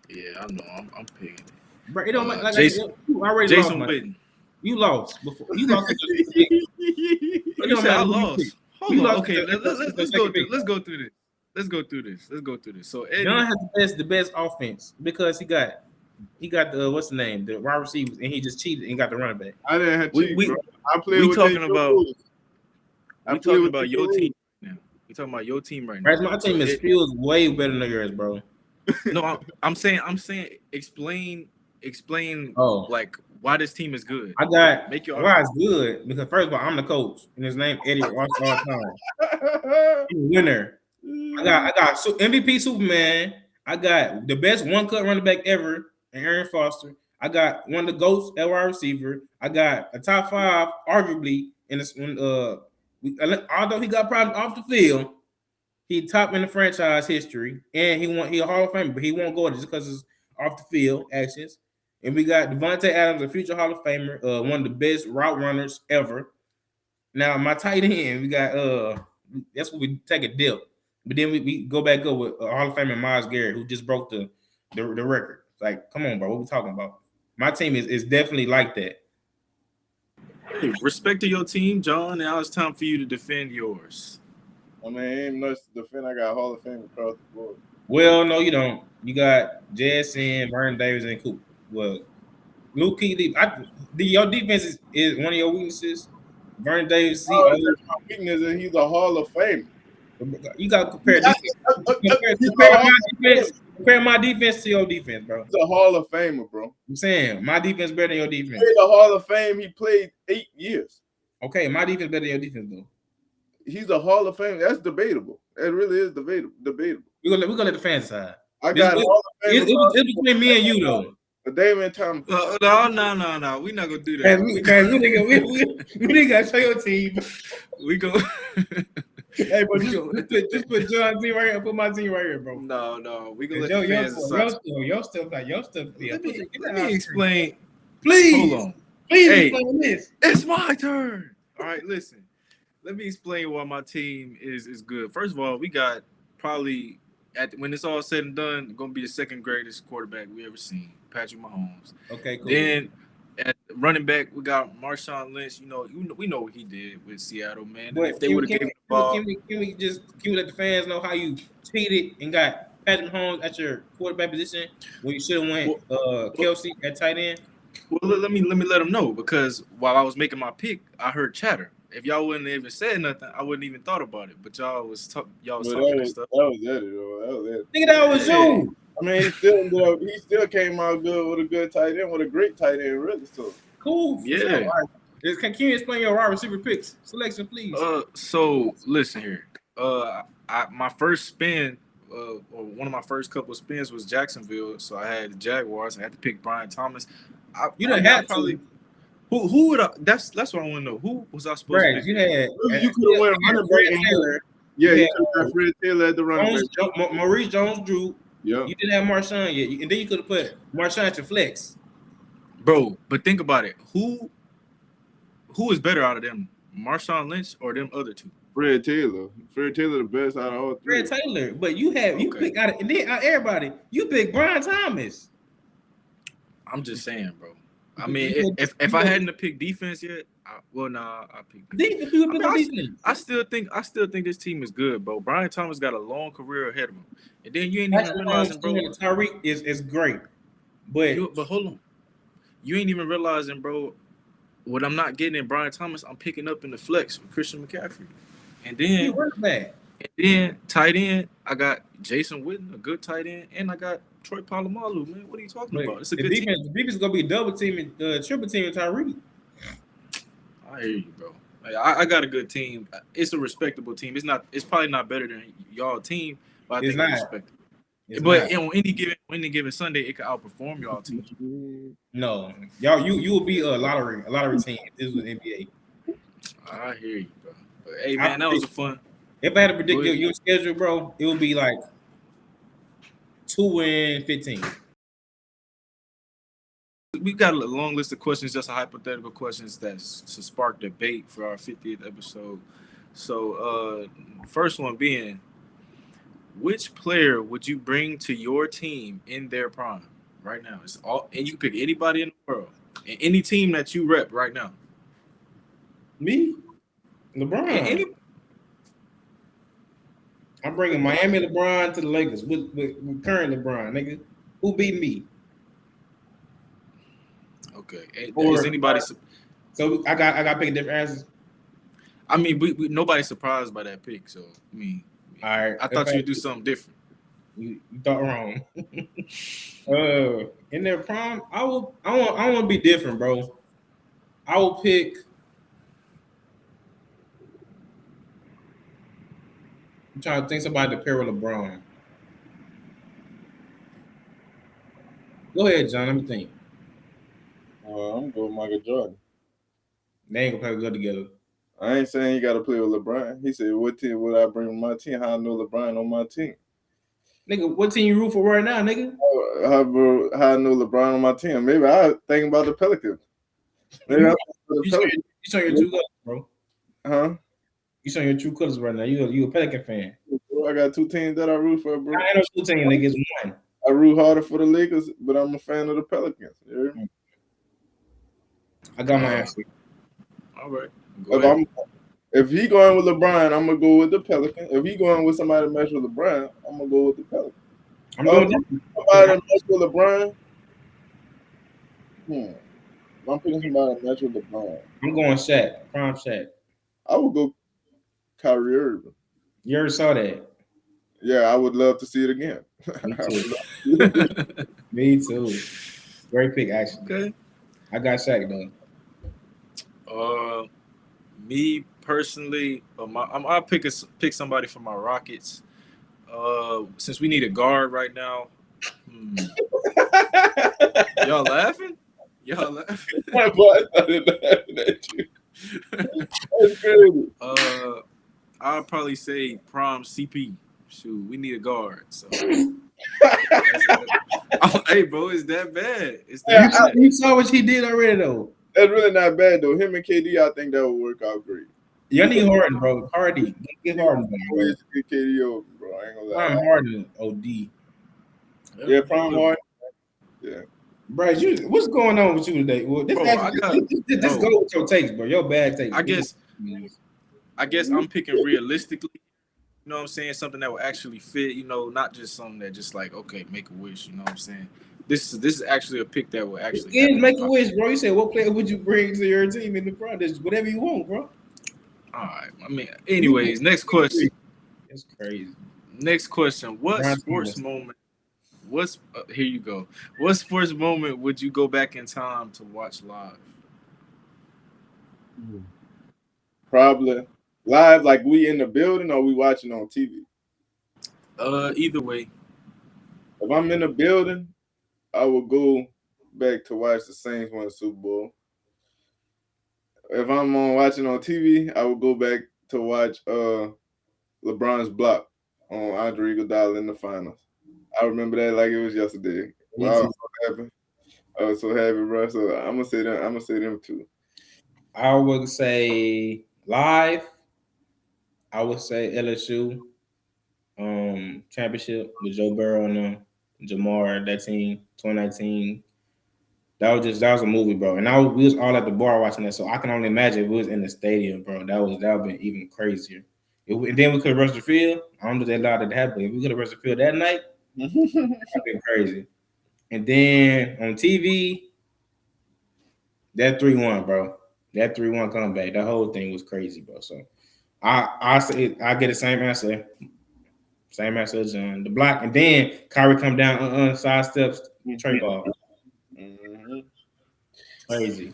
Yeah, I know. I'm picking. Bro, it don't matter. Like Jason Witten. You lost before. You lost. You said I lost. Hold on. Okay, let's go through this. So Eddie John has the best offense because he got the what's the name, the wide receivers, and he just cheated and got the running back. I didn't have cheat, bro. I played we with talking about. We talking about your team now. We talking about your team right now. Right, my team is feels way better than yours, bro. No, I'm saying explain like why this team is good. I got why it's good because first of all, I'm the coach and his name Eddie Ross all time. Winner. I got MVP Superman. I got the best one-cut running back ever, Aaron Foster. I got one of the GOATs at wide receiver. I got a top 5, arguably, in this although he got problems off the field, he top in the franchise history, and he a Hall of Famer, but he won't go just because it's off the field actions. And we got Devontae Adams, a future Hall of Famer, one of the best route runners ever. Now, my tight end, we got that's what we take a dip. But then we go back up with Hall of Famer Myles Garrett, who just broke the record. Like, come on, bro, what we talking about? My team is definitely like that. Hey, respect to your team, John. Now it's time for you to defend yours. I mean, ain't much to defend. I got Hall of Fame across the board. Well, no, you don't. You got JSN, Vernon Davis, and Coop. Well, Luke Key, your defense is one of your weaknesses. Vernon Davis, my weakness is he's a Hall of Famer. You got to compare my defense to your defense, bro. He's a Hall of Famer, bro. I'm saying my defense better than your defense. He played the Hall of Fame. He played 8 years. Okay, my defense better than your defense, though. He's a Hall of Fame. That's debatable. It really is debatable. We're gonna let the fans decide. I got Hall of Fame. It's between me and you, though. David Thomas. No. We're not gonna do that. We didn't gotta show your team. We go. Hey, but just put John's team right here. Put my team right here, bro. No. We gonna let the fans decide. Your stuff. Let me explain. Please. Hold on. Please Hey, explain this. it's my turn. All right, listen. Let me explain why my team is good. First of all, we got probably when it's all said and done, going to be the second greatest quarterback we ever seen, Patrick Mahomes. Okay, cool. Then at running back, we got Marshawn Lynch. We know what he did with Seattle, man. And But if they would have given the ball, can we let the fans know how you cheated and got Patrick Mahomes at your quarterback position when you should have went Kelsey at tight end? well, let me let them know, because while I was making my pick, I heard chatter. If y'all wouldn't even said nothing, I wouldn't even thought about it. But y'all was talking and stuff. That was it, though. That was it. Nigga, that was you. I mean, he still came out good with a good tight end, with a great tight end, really. So Cool. Yeah. So, all right. Can you explain your wide receiver picks selection, please? So listen here. My first spin, or one of my first couple of spins was Jacksonville. So I had the Jaguars. I had to pick Brian Thomas. You didn't have probably. to. Who would I? That's what I want to know. Who was I supposed Brad, to pick? you had you could have went running back. Taylor. Yeah, You you had could have got Fred Taylor at the running back. Maurice Jones-Drew. Yeah. You didn't have Marshawn yet, and then you could have put Marshawn at your flex. Bro, but think about it. Who is better out of them, Marshawn Lynch or them other two? Fred Taylor. Fred Taylor the best out of all three. Fred Taylor, but you pick out of, and then out everybody, you pick Brian Thomas. I'm just saying, bro. I mean, if I hadn't picked defense yet, I picked defense. Defense. I still think this team is good, bro. Brian Thomas got a long career ahead of him, and then you ain't even realizing, bro. Tyreek is great, but hold on, you ain't even realizing, bro. What I'm not getting in Brian Thomas, I'm picking up in the flex with Christian McCaffrey, and then tight end, I got Jason Witten, a good tight end, and I got Troy Polamalu, man. What are you talking about? It's a good defense. team. The defense is gonna be double teaming, triple teaming Tyreek. I hear you, bro. Like, I got a good team. It's a respectable team. It's probably not better than y'all team, but I think it's respectable. But on any given Sunday, it could outperform y'all team. No, y'all, you will be a lottery team. This was NBA. I hear you, bro. But hey, man, that was a fun. If I had to predict your schedule, bro, it would be like 2-15. We got a long list of questions, just hypothetical questions that should spark debate for our 50th episode. So, first one being, which player would you bring to your team in their prime right now? It's all, and you can pick anybody in the world, and any team that you rep right now. Me, LeBron. I'm bringing Miami LeBron to the Lakers with current LeBron, nigga. Who beat me? Okay. Is anybody? So I got to pick a different answers. I mean, we nobody's surprised by that pick. So I mean, all right. I thought you'd do something different. You thought wrong. In their prime, I want to be different, bro. I will pick. I'm trying to think somebody to pair with LeBron. Go ahead, John. Let me think. I'm going with Michael Jordan. They ain't gonna play good together. I ain't saying you got to play with LeBron. He said, "What team would I bring with my team? How I know LeBron on my team?" Nigga, what team you root for right now, nigga? How I know LeBron on my team? Maybe I think about the Pelicans. Maybe you show your true colors, bro. Huh? You showing your true colors right now. You a Pelican fan. I got two teams that I root for, bro. I ain't no two teams, nigga. It's one. I root harder for the Lakers, but I'm a fan of the Pelicans. Yeah? I got my answer. All right. If he going with LeBron, I'm gonna go with the Pelicans. If he going with somebody to match with LeBron, I'm gonna go with the Pelicans. I'm going somebody to match with LeBron. I'm picking somebody to match with LeBron. I'm going Shaq, prime Shaq. I would go Kyrie Irving. You already saw that. Yeah, I would love to see it again. Me too. Me too. Great pick, actually. Okay. I got Shaq though. Me personally, I'll pick somebody from my Rockets. Since we need a guard right now. Y'all laughing? Y'all laughing? My boy started laughing at you. That's crazy. I'll probably say prime CP. Shoot, we need a guard. So, hey, bro, it's that bad. It's that bad. You saw what he did already, though. That's really not bad though. Him and KD, I think that would work out great. You need Harden, bro. Get Harden, We bro. used to get KD over, bro. I ain't gonna lie. Prime Harden, OD. Yeah, Prime Harden. Yeah. Bro, what's going on with you today? Well, Bro, this go with your takes, bro. Your bad takes. I guess I'm picking realistically. You know what I'm saying? Something that will actually fit. You know, not just something that just like okay, make a wish. You know what I'm saying? This is actually a pick that will actually make a wish, bro. You said what player would you bring to your team in the process? Whatever you want, bro. All right. I mean, anyways, next question. It's crazy. Next question. What sports moment? Here you go. What sports moment would you go back in time to watch live? Probably live, like we in the building, or we watching on TV. Either way. If I'm in the building, I will go back to watch the Saints win the Super Bowl. If I'm watching on TV, I will go back to watch LeBron's block on Andre Iguodala in the finals. I remember that like it was yesterday. Wow, I was so happy, bro. So I'm gonna say that. I'm gonna say them too. I would say live. I would say LSU championship with Joe Burrow and Jamar, that team, 2019. That was a movie, bro. And we was all at the bar watching that, so I can only imagine if it was in the stadium, bro. That would have been even crazier. And then we could have rushed the field. I don't know if they allowed it to happen. If we could have rushed the field that night, that'd been crazy. And then on TV, that 3-1, bro. That 3-1 comeback, that whole thing was crazy, bro. So I say I get the same answer. Same answer as the block. And then Kyrie come down, sidesteps, Trey ball. Mm-hmm. Crazy.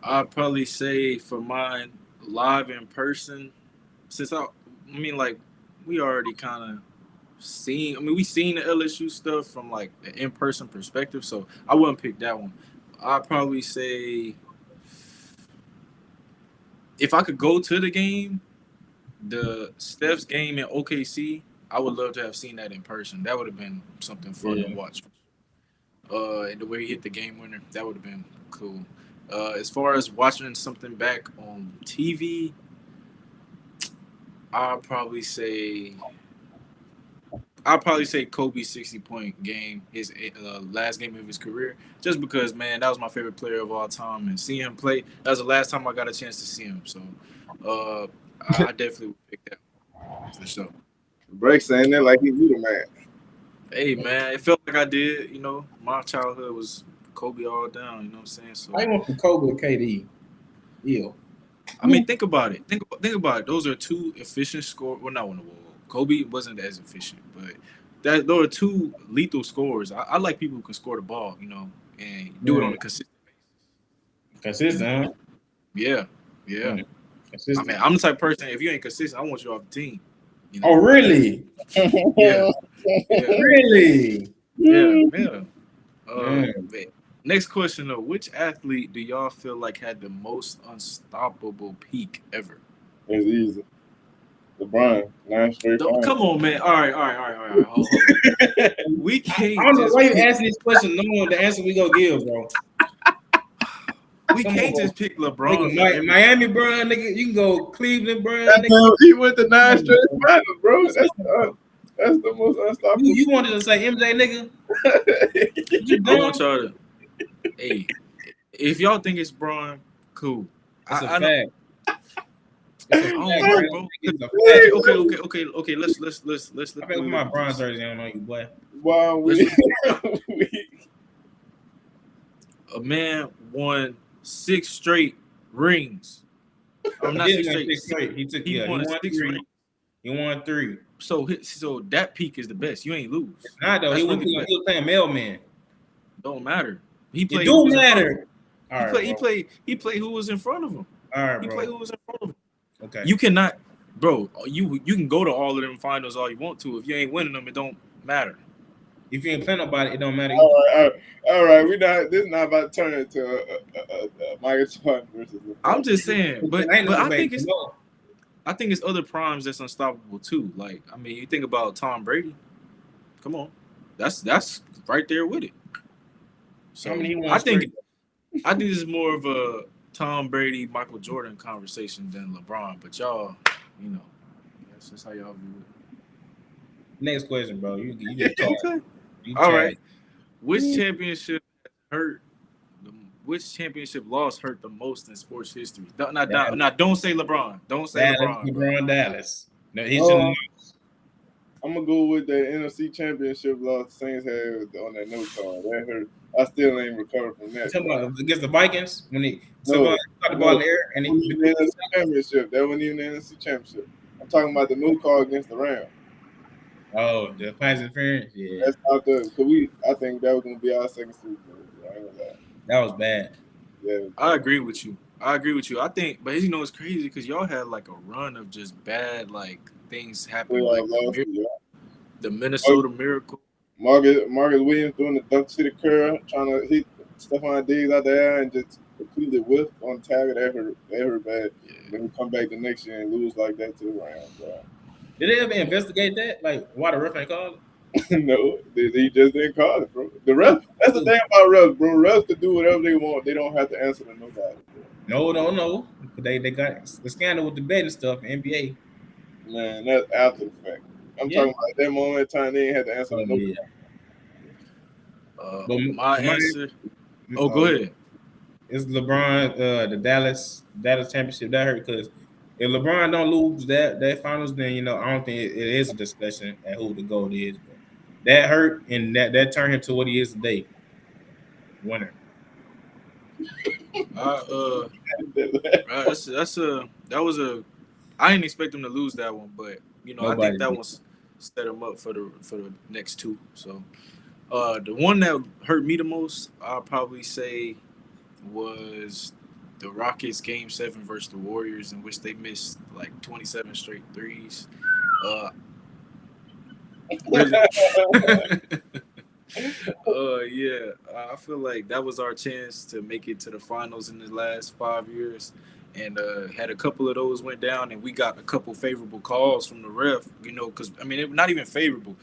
I'd probably say for mine, live in person, since we already kind of seen. I mean, we seen the LSU stuff from like the in-person perspective, so I wouldn't pick that one. I'd probably say if I could go to the game, the Steph's game in OKC, I would love to have seen that in person. That would have been something fun to watch. And the way he hit the game winner, that would have been cool. As far as watching something back on TV, I'll probably say Kobe's 60-point game, his last game of his career, just because, man, that was my favorite player of all time. And seeing him play, that was the last time I got a chance to see him. So I definitely would pick that for sure. Break saying that like he knew the man. Hey, man, it felt like I did. You know, my childhood was Kobe all down. You know what I'm saying? So I went from Kobe to KD. Yeah. I mean, think about it. Think about it. Those are two efficient scorers. Well, not one of them. Kobe wasn't as efficient, but those are two lethal scorers. I like people who can score the ball, you know, and do it on a consistent basis. Consistent, huh? Yeah. Consistent. I mean, I'm the type of person, if you ain't consistent, I want you off the team. You know? Oh, really? Yeah. Really? Yeah. Next question, though. Which athlete do y'all feel like had the most unstoppable peak ever? It's easy. LeBron, 9 straight. Come on, man. All right. Hold on. We can't. I don't know why you asking this question. No, the answer we gonna give, bro. We can't just pick LeBron. Nigga, Miami, bro. Nigga, you can go Cleveland, bro. He went to 9 straight finals, bro. That's the most unstoppable. You wanted to say MJ, nigga? I want y'all to. Hey, if y'all think it's Bron, cool. That's a fact. Okay. Let's. I bet my Bron jersey on you, boy. Wow, a man won 6 straight rings. I'm not 6 straight. He won 6 rings. He won 3. So that peak is the best. You ain't lose. Nah, though. He was playing mailman. Don't matter. He played. It do matter. He played who was in front of him. All right, he played who was in front of him. Okay. You cannot, bro. You can go to all of them finals all you want to. If you ain't winning them, it don't matter. If you ain't playing nobody, it don't matter. All right. This is not about to turn into a Michael Jordan versus. I'm just saying, but I think it's other primes that's unstoppable too. Like, I mean, you think about Tom Brady. Come on, that's right there with it. So I think I think this is more of a Tom Brady, Michael Jordan conversation than LeBron. But y'all, you know, that's just how y'all view Next question, bro. You just it. chat. Okay. You All chat. right. Which championship hurt? Which championship loss hurt the most in sports history? Dallas, Now, don't say LeBron. Don't say Dallas, LeBron, bro. LeBron, Dallas. No, he shouldn't. Oh, I'm gonna go with the NFC Championship loss the Saints had on that note card. That hurt. I still ain't recovered from You that. talking about against the Vikings when he No, Savon got the ball in no, the air and that he wasn't even the NFC Championship. That wasn't even the NFC Championship. I'm talking about the no call against the Rams. oh the pass interference. Yeah, That's out there. Cause I think that was gonna be our second Super Bowl. I ain't gonna lie. that was bad. Yeah, it was I bad. agree with you. I agree with you. I think, but you know, it's crazy because y'all had like a run of just bad like things happen, Playoff like loss. Yeah. The Minnesota Miracle. Marcus Williams doing the dunk city curl, trying to hit Stephon Diggs out there and just completely whiffed on target. That hurt bad. Yeah. Then we come back the next year and lose like that to the Rams, bro. Did they ever investigate that? Like why the ref ain't called it? No, they just didn't call it, bro. The refs, that's the thing about refs, bro. Refs can do whatever they want. They don't have to answer to nobody, bro. No. They got the scandal with the betting stuff. NBA. Man, that's after the fact. I'm Yeah. talking about that moment in time. They ain't had to answer Oh to nobody. yeah. But My my answer. Oh, go ahead. it's LeBron. The Dallas championship that hurt because if LeBron don't lose that finals, then I don't think it is a discussion at who the GOAT is. But that hurt and that turned him to what he is today, winner. That was a. I didn't expect them to lose that one, but I think Nobody that did. was set them up for the next two. So, the one that hurt me the most, I'll probably say, was the Rockets Game 7 versus the Warriors, in which they missed like 27 straight threes. Uh, really, yeah, I feel like that was our chance to make it to the finals in the last 5 years, and had a couple of those went down, and we got a couple favorable calls from the ref. Because I mean, not even favorable.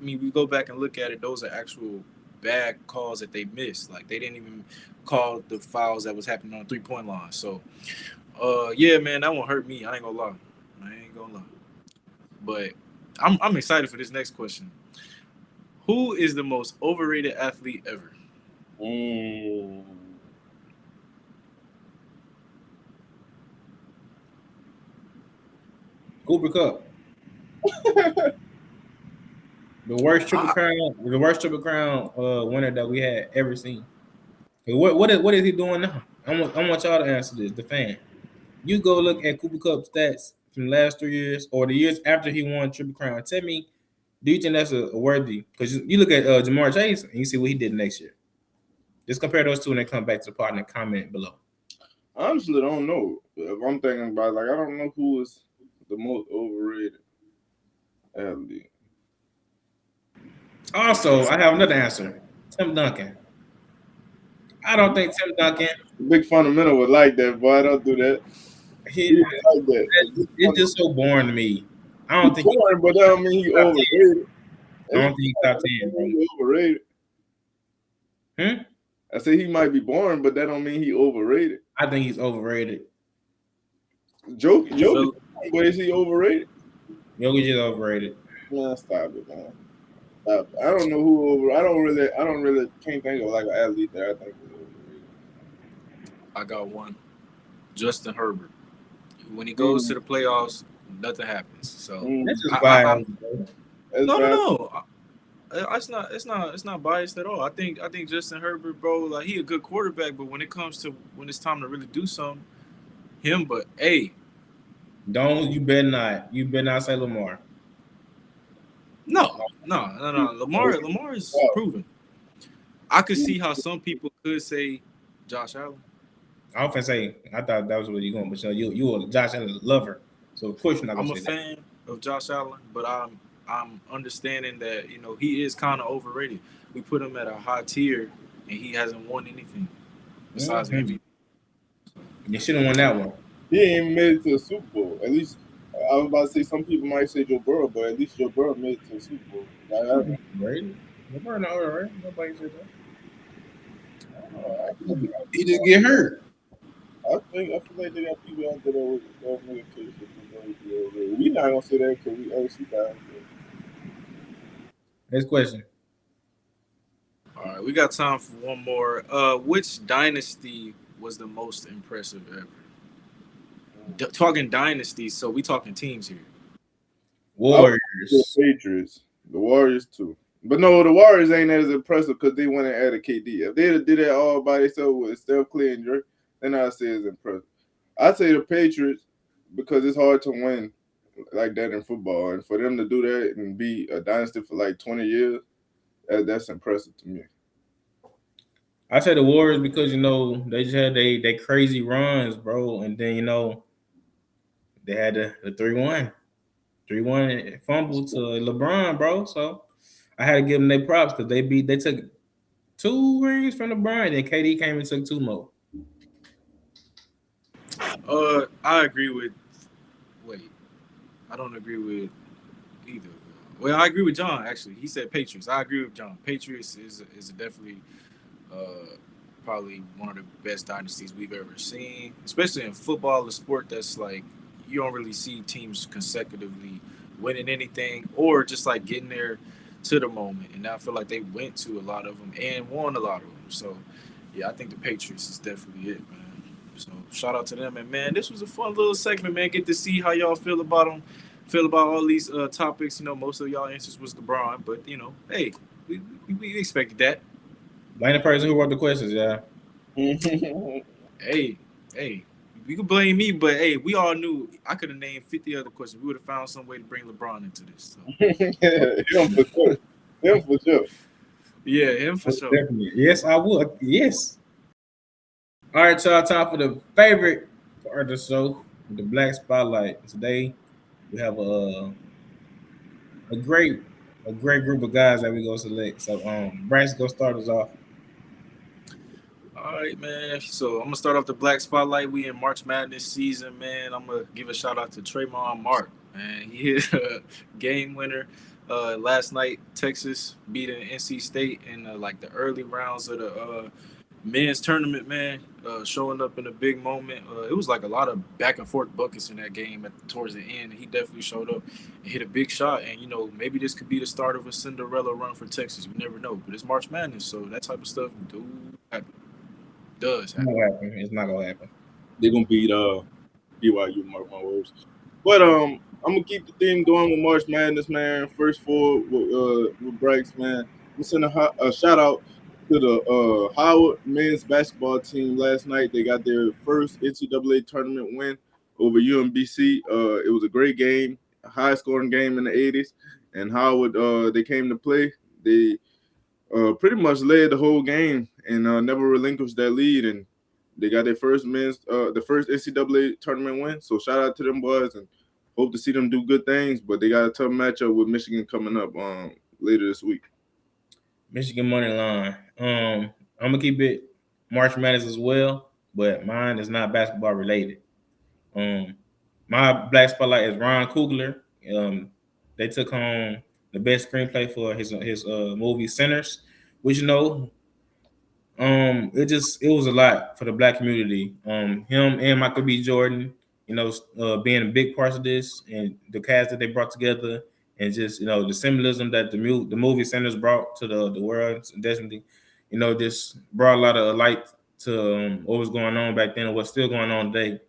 We go back and look at it; those are actual bad calls that they missed. Like they didn't even call the fouls that was happening on the 3-point line. So, yeah, man, that one hurt me. I ain't gonna lie. But I'm excited for this next question. Who is the most overrated athlete ever? Mm. Cooper Cup, the worst triple crown winner that we had ever seen. What is he doing now? I want y'all to answer this. The fan. You go look at Cooper Cup stats from the last 3 years or the years after he won Triple Crown. Tell me, do you think that's a worthy? Because you look at Jamar Chase and you see what he did next year. Just compare those two and then come back to the part and comment below. I honestly don't know. If I'm thinking about it, like I don't know who is the most overrated athlete. Also, I have another answer. Tim Duncan. I don't think Tim Duncan. Big fundamental would like that, boy. Don't do that. He, He would like that. it's just so boring to me. I don't think. Boring, but that don't mean he overrated. I don't think he's top 10, bro. He overrated. Hmm? I say he might be boring, but that don't mean he overrated. I think he's overrated. Jokic, but is he overrated? Jokic is overrated. Man, stop it, man. Stop it. I don't know who over. I don't really can't think of like an athlete that I think is overrated. I got one. Justin Herbert. When he goes to the playoffs, nothing happens. So That's just biased. no. It's not biased at all. I think Justin Herbert, bro, like he a good quarterback, but when it's time to really do something, him. But hey, You better not. You better not say Lamar. no. Lamar is proven. I could see how some people could say Josh Allen. I often say I thought that was where you're going, but you a Josh Allen lover, so of course you're not I'm gonna a say that. fan of Josh Allen, but I'm understanding that he is kind of overrated. We put him at a high tier, and he hasn't won anything besides MVP. You should have won that one. He ain't made it to the Super Bowl. At least I was about to say some people might say Joe Burrow, but at least Joe Burrow made it to the Super Bowl. Right? Lamar not overrated. Nobody said that. He just get hurt. I feel like they got people out there that make a case for them. We not gonna say that because we OC guys. Next question. All right, we got time for one more. Which dynasty was the most impressive ever? Talking dynasties, so we talking teams here. I would say Warriors. the Patriots, the Warriors too. But no, the Warriors ain't as impressive because they went and added KD. If they did that all by themselves with Steph Clay and Drake, then I'd say it's impressive. I'd say the Patriots because it's hard to win like that in football, and for them to do that and be a dynasty for like 20 years, that's impressive to me. I say the Warriors because they just had they crazy runs, bro, and then they had the 3-1 fumble to LeBron, bro. So I had to give them their props because they took 2 rings from LeBron, and KD came and took 2 more. I agree with. Wait, I don't agree with either. Well, I agree with John. Actually, he said Patriots. I agree with John. Patriots is definitely uh, probably one of the best dynasties we've ever seen, especially in football, a sport that's like you don't really see teams consecutively winning anything or just like getting there to the moment. And I feel like they went to a lot of them and won a lot of them. So yeah, I think the Patriots is definitely it, man. So shout out to them, and man, this was a fun little segment, man. Get to see how y'all feel about them, feel about all these topics. Most of y'all answers was LeBron, but hey, we expected that. Blame the person who wrote the questions, yeah. Hey, hey, you can blame me, but hey, we all knew I could have named 50 other questions. We would have found some way to bring LeBron into this. So. Him for sure. Him for sure. Yeah, him for sure. Definitely. Yes, I would. Yes. All right, y'all. Time for the favorite part of the show, the Black Spotlight. Today we have a great group of guys that we go select. So Bryce, go start us off. All right, man. So I'm gonna start off the Black Spotlight. We in March Madness season, man. I'm gonna give a shout out to Trayvon Mark, man. He hit a game winner last night. Texas beating NC State in like the early rounds of the men's tournament, man. Showing up in a big moment. It was like a lot of back and forth buckets in that game towards the end. He definitely showed up and hit a big shot. And maybe this could be the start of a Cinderella run for Texas. We never know. But it's March Madness, so that type of stuff happen. Does It's not happen. gonna happen. It's not gonna happen. They're gonna beat BYU, mark my words. But I'm gonna keep the theme going with March Madness, man. First four with Bryce, man. I'm sending a shout out to the Howard men's basketball team last night. They got their first NCAA tournament win over UMBC. It was a great game, a high scoring game in the 80s. And Howard, they came to play. They pretty much led the whole game and never relinquished that lead. And they got their first the first NCAA tournament win. So shout out to them boys and hope to see them do good things. But they got a tough matchup with Michigan coming up later this week. Michigan money line. I'm gonna keep it March Madness as well, but mine is not basketball related. Um, my Black Spotlight is Ron Coogler. They took home the best screenplay for his movie Sinners, which it was a lot for the Black community. Him and Michael B. Jordan, being a big part of this, and the cast that they brought together, and just the symbolism that the movie Sinners brought to the world, definitely, just brought a lot of light to what was going on back then and what's still going on today.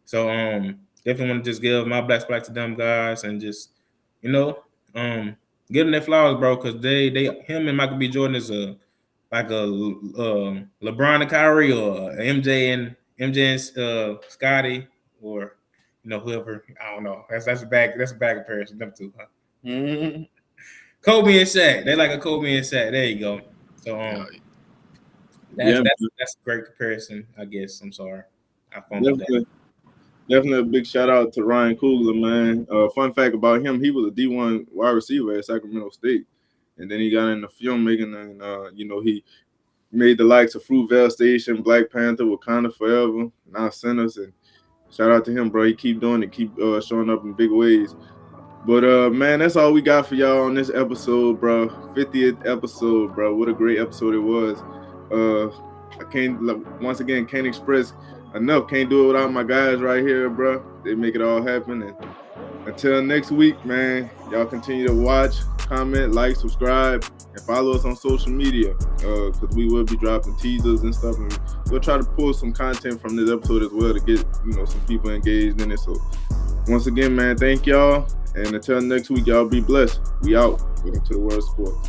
So definitely want to just give my Black Spotlight to them guys and just you know give them their flowers, bro, because him and Michael B. Jordan is like a LeBron and Kyrie or MJ and Scotty or whoever. I don't know. That's a bad comparison. Them two, huh? Mm-hmm. Kobe and Shaq. They like a Kobe and Shaq. There you go. So Yeah, that's a great comparison. I guess. I'm sorry. I fumbled that. definitely a big shout out to Ryan Coogler, man. Fun fact about him, he was a D1 wide receiver at Sacramento State. And then he got into filmmaking and, he made the likes of Fruitvale Station, Black Panther, Wakanda Forever, now Sinners. And shout out to him, bro. He keep doing it, keep showing up in big ways. But, man, that's all we got for y'all on this episode, bro. 50th episode, bro. What a great episode it was. I can't once again can't express enough. Can't do it without my guys right here, bro. They make it all happen. And until next week, man, y'all continue to watch, comment, like, subscribe, and follow us on social media because we will be dropping teasers and stuff. And we'll try to pull some content from this episode as well to get some people engaged in it. So once again, man, thank y'all. And until next week, y'all be blessed. We out. Welcome to the World of Sports.